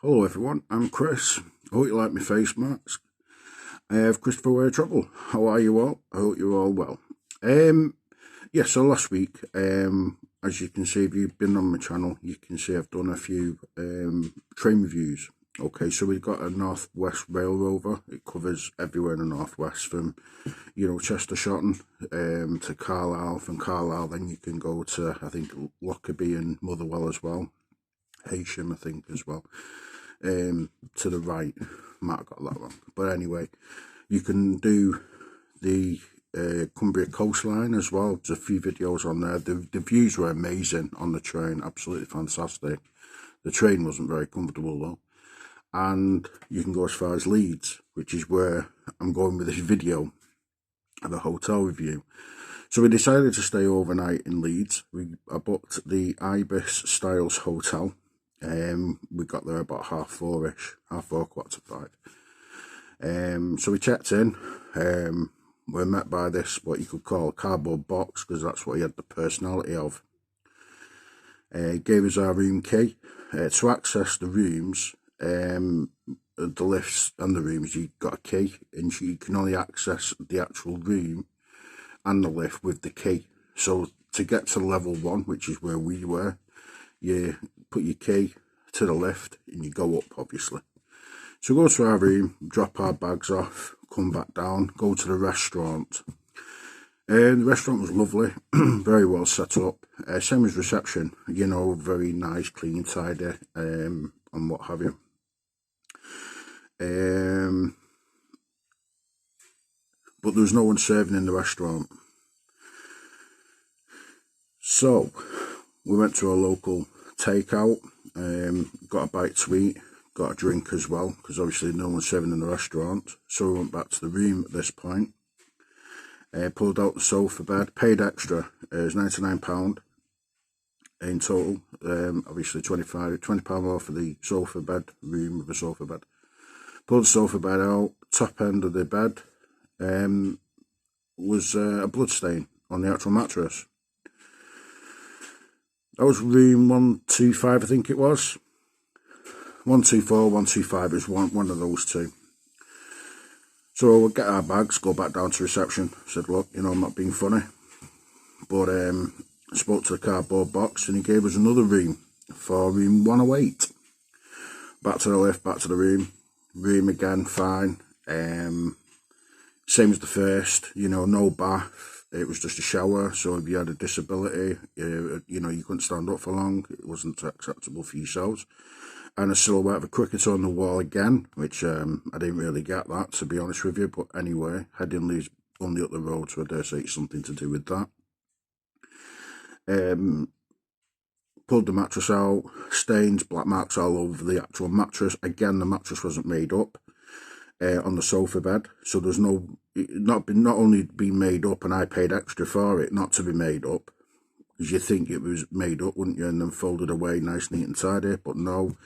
Hello everyone, I'm Chris. I hope you like my face mask. I have Christopher Wear Trouble. How are you all? I hope you're all well. So last week, as you can see, if you've been on my channel, you can see I've done a few train reviews. Okay, so we've got a North West Rail Rover. It covers everywhere in the North West, from, Chester Shotton to Carlisle. From Carlisle, then you can go to, I think, Lockerbie and Motherwell as well. Heysham, I think, as well. To the right, might have got that wrong, but anyway, you can do the Cumbria coastline as well. There's a few videos on there. The views were amazing on the train, absolutely fantastic. The train wasn't very comfortable though. And you can go as far as Leeds, which is where I'm going with this video of a hotel review. So we decided to stay overnight in Leeds. I booked the Ibis Styles Hotel. We got there about 4:30, 5:45. So we checked in. We were met by this, what you could call a cardboard box, because that's what he had the personality of. He gave us our room key. To access the rooms, the lifts and the rooms, you got a key, and you can only access the actual room and the lift with the key. So to get to level 1, which is where we were, you put your key to the lift and you go up, obviously. So go to our room, drop our bags off, come back down, go to the restaurant. The restaurant was lovely, very well set up. Same as reception, very nice, clean, tidy, and what have you. But there was no one serving in the restaurant. So we went to a local takeout, got a bite to eat, got a drink as well, because obviously no one's serving in the restaurant. So we went back to the room at this point, pulled out the sofa bed, paid extra. It was £99 in total, obviously £20 more for the sofa bed, room with a sofa bed. Pulled the sofa bed out. Top end of the bed was a blood stain on the actual mattress. That was room 125, I think it was. 124, 125 is one of those two. So we'll get our bags, go back down to reception. Said, look, I'm not being funny. But I spoke to the cardboard box and he gave us another room for room 108. Back to the lift, back to the room. Room again, fine. Same as the first, no bath. It was just a shower, so if you had a disability, you couldn't stand up for long, it wasn't acceptable for yourselves. And a silhouette of a cricket on the wall again, which I didn't really get that, to be honest with you. But anyway, Headingley's only up the road, so I dare say it's something to do with that. Pulled the mattress out, stains, black marks all over the actual mattress. Again, the mattress wasn't made up on the sofa bed, so there's not only been made up, and I paid extra for it not to be made up, because you think it was made up, wouldn't you, and then folded away nice, neat and tidy. But no,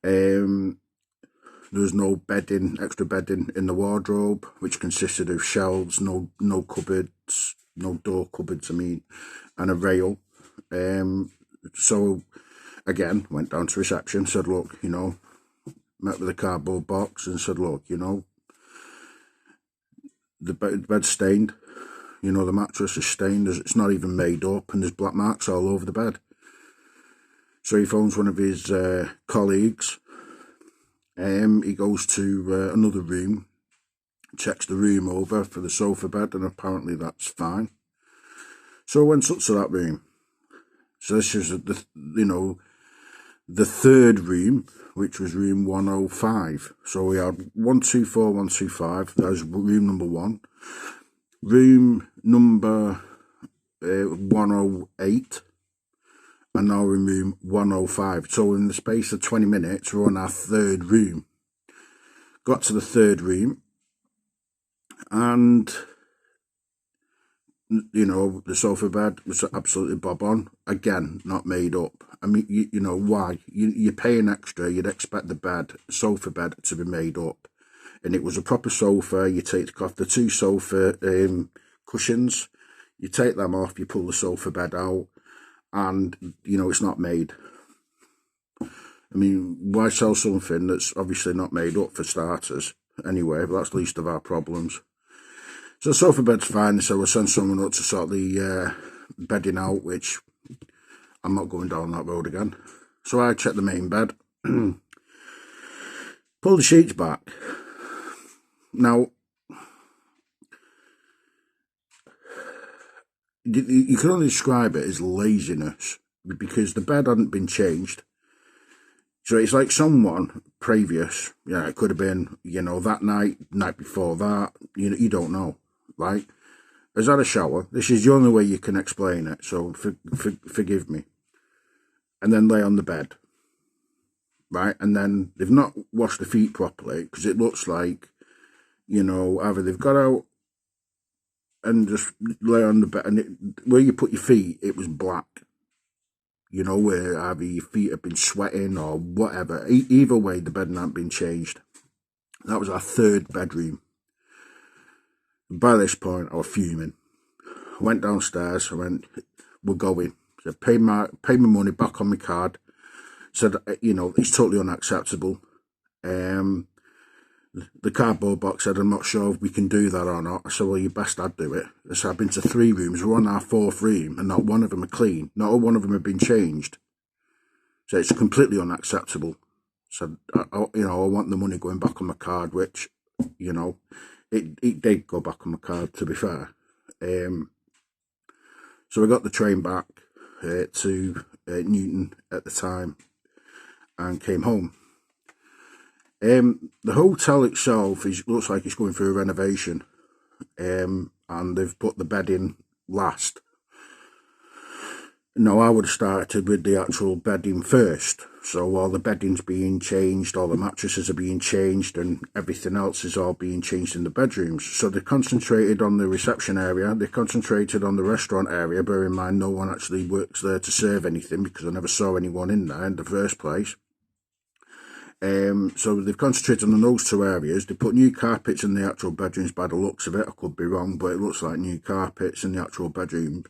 there's no bedding, extra bedding in the wardrobe, which consisted of shelves, no cupboards, no door cupboards, and a rail. So again, went down to reception, said, look, met with the cardboard box and said, look, the bed's stained, the mattress is stained, it's not even made up, and there's black marks all over the bed. So he phones one of his colleagues. He goes to another room, checks the room over for the sofa bed, and apparently that's fine. So I went up to that room. So this is the third room, which was room 105. So we had 124, 125. That was room number 1. Room number 108. And now we're in room 105. So in the space of 20 minutes, we're on our third room. Got to the third room. And the sofa bed was absolutely bob on. Again, not made up. I mean, why? You're paying extra, you'd expect the sofa bed to be made up. And it was a proper sofa. You take off the 2 sofa cushions, you take them off, you pull the sofa bed out, and, it's not made. I mean, why sell something that's obviously not made up for starters? Anyway, but that's least of our problems. So the sofa bed's fine, so we'll send someone up to sort the bedding out, which I'm not going down that road again. So I checked the main bed, pulled the sheets back. Now, you can only describe it as laziness, because the bed hadn't been changed. So it's like someone previous, it could have been, that night before that, you don't know, right? Has had a shower. This is the only way you can explain it, so forgive me. And then lay on the bed, right? And then they've not washed the feet properly, because it looks like, either they've got out and just lay on the bed, and where you put your feet, it was black. Where either your feet have been sweating or whatever. Either way, the bed hadn't been changed. That was our third bedroom. By this point, I was fuming. I went downstairs. I went, we're going. So pay my money back on my card. Said, it's totally unacceptable. The cardboard box said, I'm not sure if we can do that or not. I said, well, you best I'd do it. I said, I've been to 3 rooms. We're on our 4th room, and not one of them are clean. Not one of them have been changed. So it's completely unacceptable. So, I want the money going back on my card, which, it did go back on my card, to be fair. So I got the train back to Newton at the time and came home. The hotel itself looks like it's going through a renovation, and they've put the bed in last. No, I would have started with the actual bedding first. So all the bedding's being changed, all the mattresses are being changed, and everything else is all being changed in the bedrooms. So they concentrated on the reception area, they concentrated on the restaurant area, bear in mind no one actually works there to serve anything, because I never saw anyone in there in the first place. So they've concentrated on those 2 areas. They put new carpets in the actual bedrooms by the looks of it. I could be wrong, but it looks like new carpets in the actual bedroom.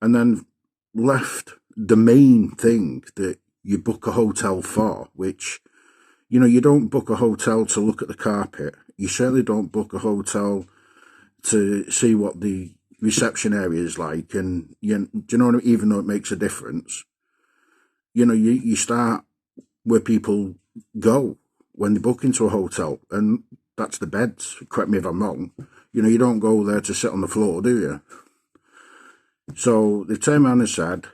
And then left the main thing that you book a hotel for, which, you don't book a hotel to look at the carpet. You certainly don't book a hotel to see what the reception area is like. And, do you know what I mean? Even though it makes a difference, you start where people go when they book into a hotel, and that's the beds. Correct me if I'm wrong. You don't go there to sit on the floor, do you? So they turned around and said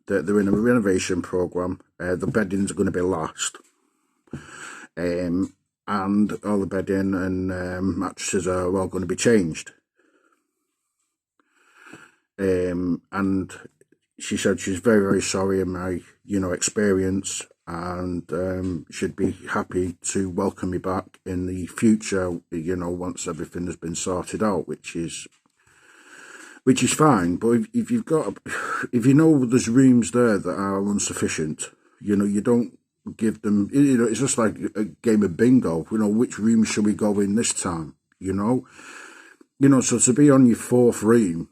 that they're in a renovation program. The beddings are going to be last, and all the bedding and mattresses are all going to be changed. And she said she's very, very sorry in my experience, and should be happy to welcome me back in the future, once everything has been sorted out, which is fine. But if you know there's rooms there that are insufficient, you don't give them, it's just like a game of bingo, which room should we go in this time, so to be on your 4th room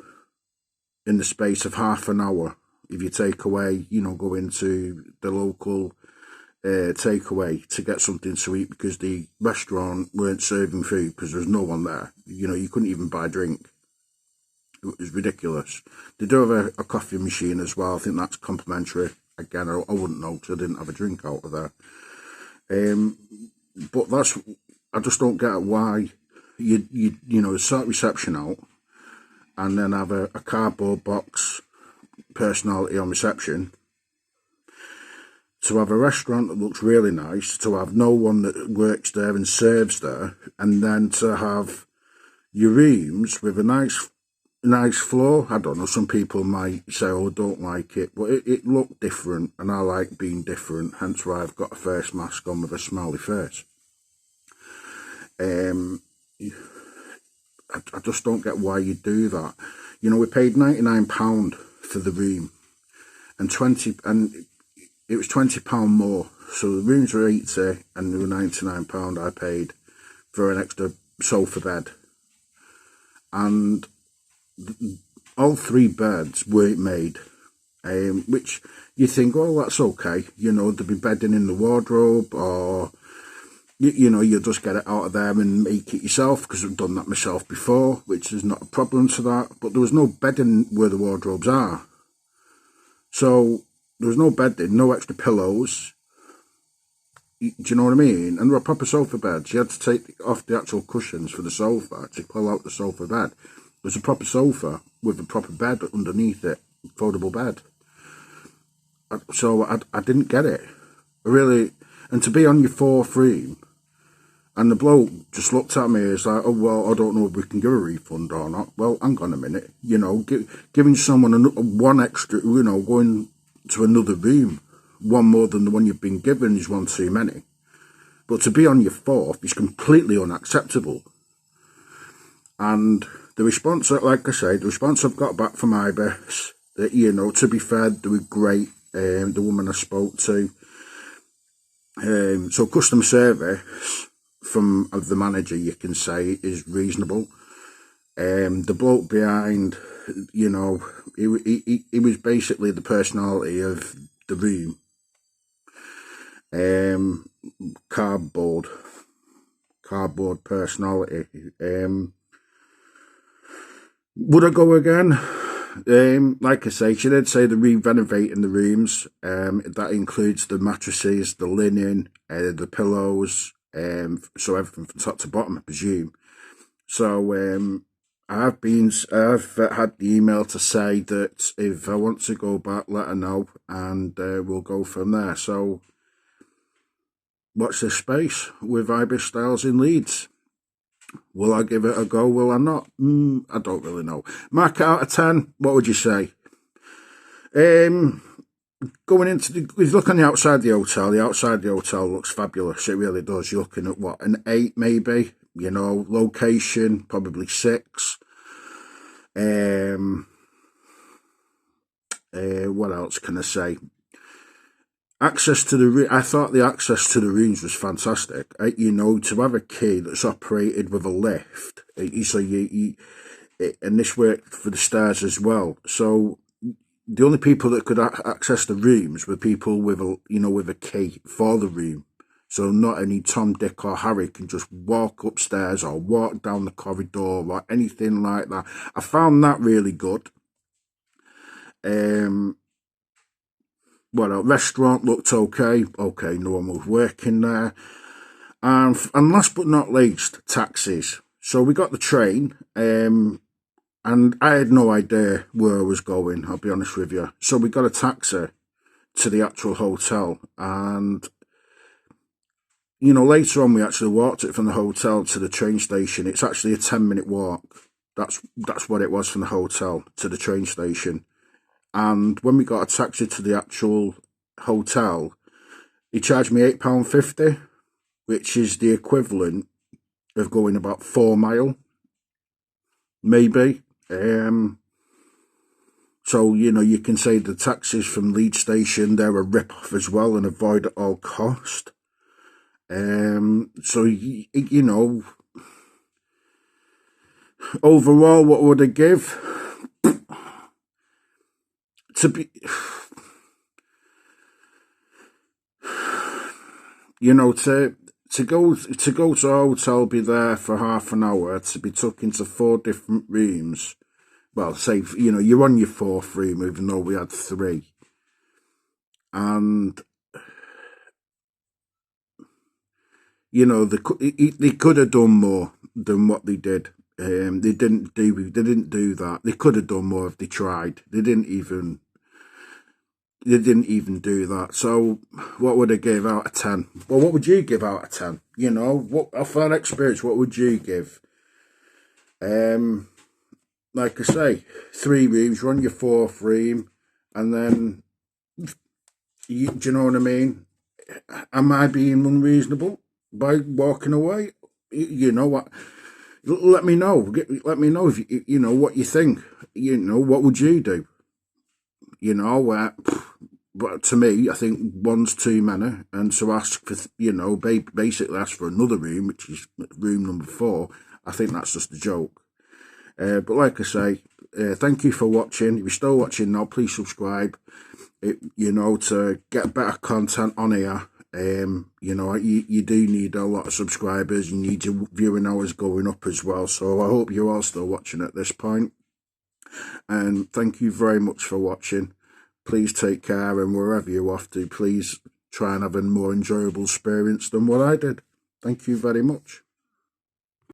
in the space of half an hour, if you take away, go into the local takeaway to get something to eat, because the restaurant weren't serving food because there was no one there. You couldn't even buy a drink. It was ridiculous. They do have a coffee machine as well. I think that's complimentary. Again, I wouldn't know because I didn't have a drink out of there. But I just don't get why you sort reception out and then have a cardboard box personality on reception, to have a restaurant that looks really nice, to have no one that works there and serves there, and then to have your rooms with a nice floor. I don't know, some people might say, oh, I don't like it, but it looked different, and I like being different, hence why I've got a face mask on with a smiley face. I just don't get why you do that. We paid £99 for the room, and it was £20 more. So the rooms were 80, and they were £99 I paid for an extra sofa bed. And all 3 beds weren't made which you think, oh, that's okay. You know, there'd be bedding in the wardrobe, or, you know, you'll just get it out of there and make it yourself, because I've done that myself before, which is not a problem to that. But there was no bedding where the wardrobes are. So there was no bedding, no extra pillows. Do you know what I mean? And there were proper sofa beds. You had to take off the actual cushions for the sofa to pull out the sofa bed. There's a proper sofa with a proper bed underneath it, foldable bed. So I didn't get it. Really. And to be on your fourth room, and the bloke just looked at me as like, oh, well, I don't know if we can give a refund or not. Well, hang on a minute. You know, giving someone one extra, you know, going to another room, one more than the one you've been given, is one too many. But to be on your fourth is completely unacceptable. And the response, like I say, the response I've got back from ibis, that, you know, to be fair, they were great. The woman I spoke to. So customer service from the manager, you can say, is reasonable. The bloke behind, you know, he was basically the personality of the room. Cardboard personality. Would I go again? Like I say, she did say they're renovating the rooms. That includes the mattresses, the linen, the pillows, so everything from top to bottom, I presume. So I've had the email to say that if I want to go back, let her know, and we'll go from there. So watch this space with Ibis Styles in Leeds. Will I give it a go? Will I not? I don't really know. Mark it out of 10. What would you say? Going into if you look on the outside of the hotel looks fabulous. It really does. You're looking at what, an 8 maybe? You know, location probably 6. What else can I say? Access to the room, I thought the access to the rooms was fantastic. You know, to have a key that's operated with a lift, so and this worked for the stairs as well. So the only people that could access the rooms were people with a key for the room. So not any Tom, Dick or Harry can just walk upstairs or walk down the corridor or anything like that. I found that really good. Well, restaurant looked okay. Okay, no one was working there. And last but not least, taxis. So we got the train, and I had no idea where I was going, I'll be honest with you. So we got a taxi to the actual hotel, and, you know, later on we actually walked it from the hotel to the train station. It's actually a 10-minute walk. That's what it was from the hotel to the train station. And when we got a taxi to the actual hotel, he charged me £8.50, which is the equivalent of going about 4 miles, maybe. So, you know, you can say the taxis from Leeds station, they're a rip-off as well and avoid at all cost. So, you know, overall, what would I give? To be, you know, to go to a hotel, be there for half an hour, to be took into 4 different rooms. Well, say, you know, you're on your 4th room, even though we had 3. And, you know, they could have done more than what they did. They didn't do that. They could have done more if they tried. They didn't even do that. So what would I give out of 10? Well, what would you give out of 10? You know, what, off that experience, what would you give? Like I say, 3 rooms, you're on your 4th room, and then, do you know what I mean? Am I being unreasonable by walking away? You know what? Let me know. Let me know if you know what you think. You know, what would you do? You know, but to me, I think 1's too many, and to ask for, you know, basically ask for another room, which is room number 4, I think that's just a joke. But like I say, thank you for watching. If you're still watching now, please subscribe. To get better content on here. You do need a lot of subscribers. You need your viewing hours going up as well. So I hope you're all still watching at this point. And thank you very much for watching. Please take care, and wherever you're off to, please try and have a more enjoyable experience than what I did. Thank you very much.